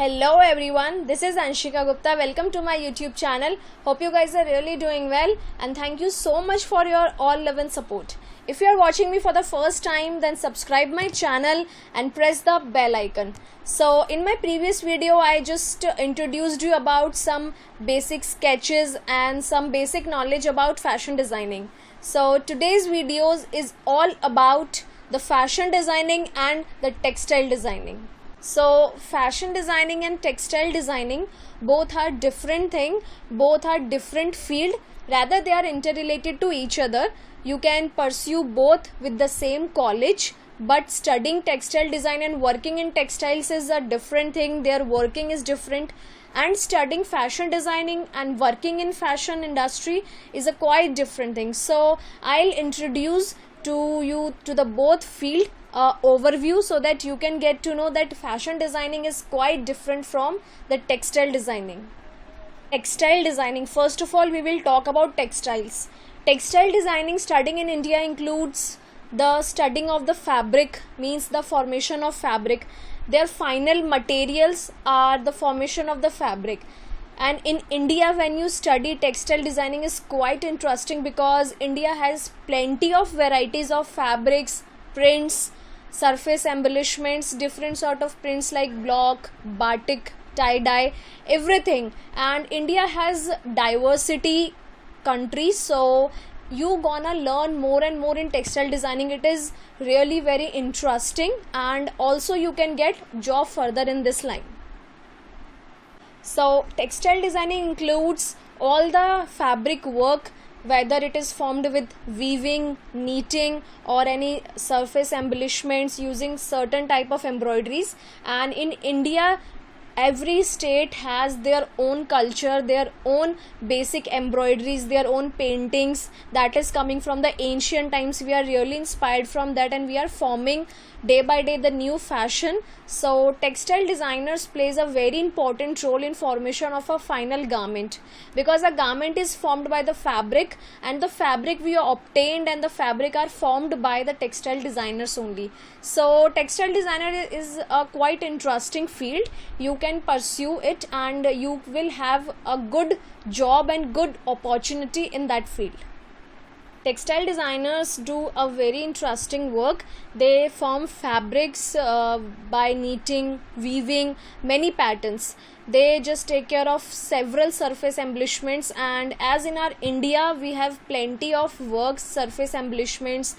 Hello everyone, this is Anshika Gupta. Welcome to my YouTube channel. Hope you guys are really doing well and thank you so much for your all love and support. If you are watching me for the first time, then subscribe my channel and press the bell icon. So in my previous video, I just introduced you about some basic sketches and some basic knowledge about fashion designing. So today's videos is all about the fashion designing and the textile designing. So fashion designing and textile designing both are different thing, both are different field, rather they are interrelated to each other. You can pursue both with the same college, but studying textile design and working in textiles is a different thing. Their working is different, and studying fashion designing and working in fashion industry is a quite different thing. So I'll introduce to you to the both field overview so that you can get to know that fashion designing is quite different from the textile designing. Textile designing, first of all we will talk about textiles. Textile designing studying in India includes the studying of the fabric, means the formation of fabric. Their final materials are the formation of the fabric. And in India, when you study textile designing is quite interesting because India has plenty of varieties of fabrics, prints, surface embellishments, different sort of prints like block, batik, tie-dye, everything. And India has diversity countries, so you gonna learn more and more in textile designing. It is really very interesting, and also you can get job further in this line. So textile designing includes all the fabric work, whether it is formed with weaving, knitting or any surface embellishments using certain type of embroideries. And in India, every state has their own culture, their own basic embroideries, their own paintings that is coming from the ancient times. We are really inspired from that and we are forming day by day the new fashion. So textile designers plays a very important role in formation of a final garment, because a garment is formed by the fabric and the fabric we obtained and the fabric are formed by the textile designers only. So textile designer is a quite interesting field. You can pursue it and you will have a good job and good opportunity in that field. Textile designers do a very interesting work. They form fabrics by knitting, weaving, many patterns. They just take care of several surface embellishments, and as in our India we have plenty of works, surface embellishments.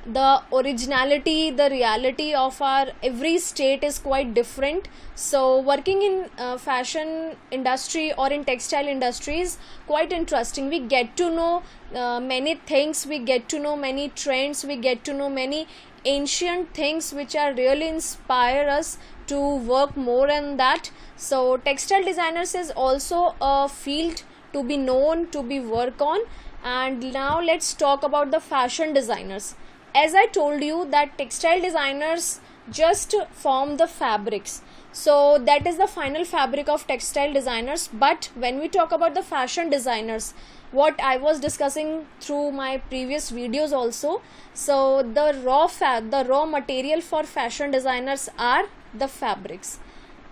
The originality, the reality of our every state is quite different. So working in fashion industry or in textile industry is quite interesting. We get to know many things, we get to know many trends, we get to know many ancient things which are really inspire us to work more on that. So textile designers is also a field to be known, to be work on. And now let's talk about the fashion designers. As I told you that textile designers just form the fabrics, so that is the final fabric of textile designers. But when we talk about the fashion designers, what I was discussing through my previous videos also, so the raw material for fashion designers are the fabrics.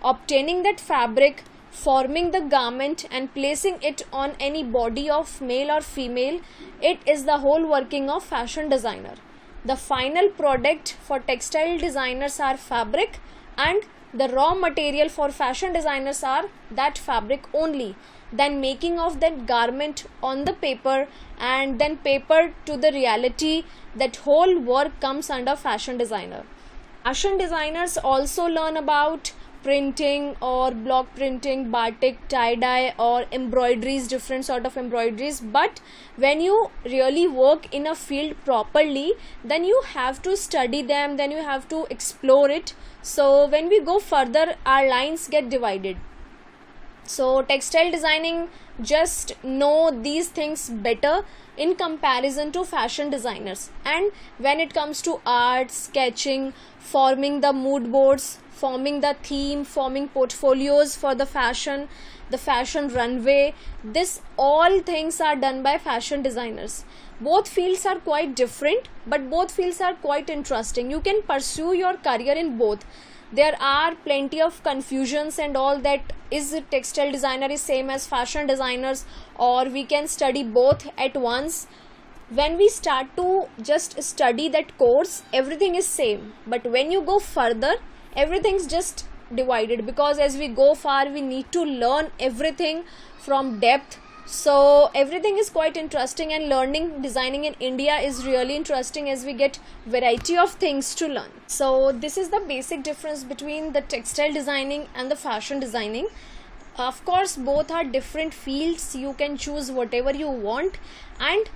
Obtaining that fabric, forming the garment and placing it on any body of male or female, it is the whole working of fashion designer. The final product for textile designers are fabric, and the raw material for fashion designers are that fabric only. Then making of that garment on the paper and then paper to the reality, that whole work comes under fashion designer. Fashion designers also learn about printing or block printing, batik, tie-dye or embroideries, different sort of embroideries. But when you really work in a field properly, then you have to study them, then you have to explore it. So when we go further, our lines get divided. So textile designing just know these things better in comparison to fashion designers. And when it comes to art, sketching, forming the mood boards, forming the theme, forming portfolios for the fashion runway, this all things are done by fashion designers. Both fields are quite different, but both fields are quite interesting. You can pursue your career in both. there are plenty of confusions and all, that is textile designer is same as fashion designers, or we can study both at once. When we start to just study that course, everything is same, but when you go further, everything's just divided, because as we go far we need to learn everything from depth. So everything is quite interesting, and learning designing in India is really interesting as we get variety of things to learn. So this is the basic difference between the textile designing and the fashion designing. Of course, both are different fields, you can choose whatever you want, and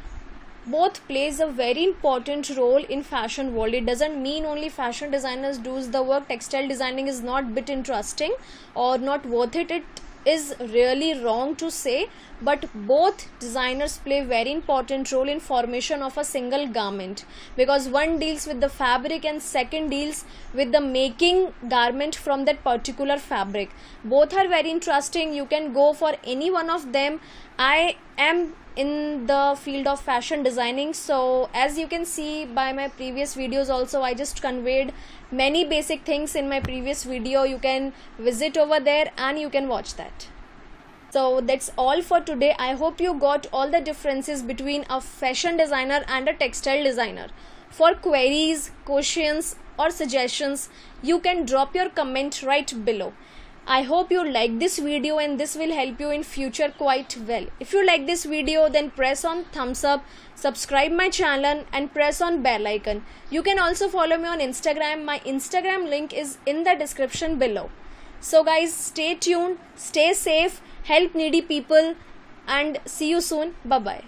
both plays a very important role in fashion world. It doesn't mean only fashion designers does the work, textile designing is not bit interesting or not worth it. It is really wrong to say, but both designers play very important role in formation of a single garment, because one deals with the fabric and second deals with the making garment from that particular fabric. Both are very interesting, you can go for any one of them. I am in the field of fashion designing, so as you can see by my previous videos also, I just conveyed many basic things in my previous video. You can visit over there and you can watch that. So that's all for today. I hope you got all the differences between a fashion designer and a textile designer. For queries, questions or suggestions, you can drop your comment right below. I hope you like this video and this will help you in future quite well. If you like this video, then press on thumbs up, subscribe my channel and press on bell icon. You can also follow me on Instagram. My Instagram link is in the description below. So guys, stay tuned, stay safe, help needy people, and see you soon. Bye bye.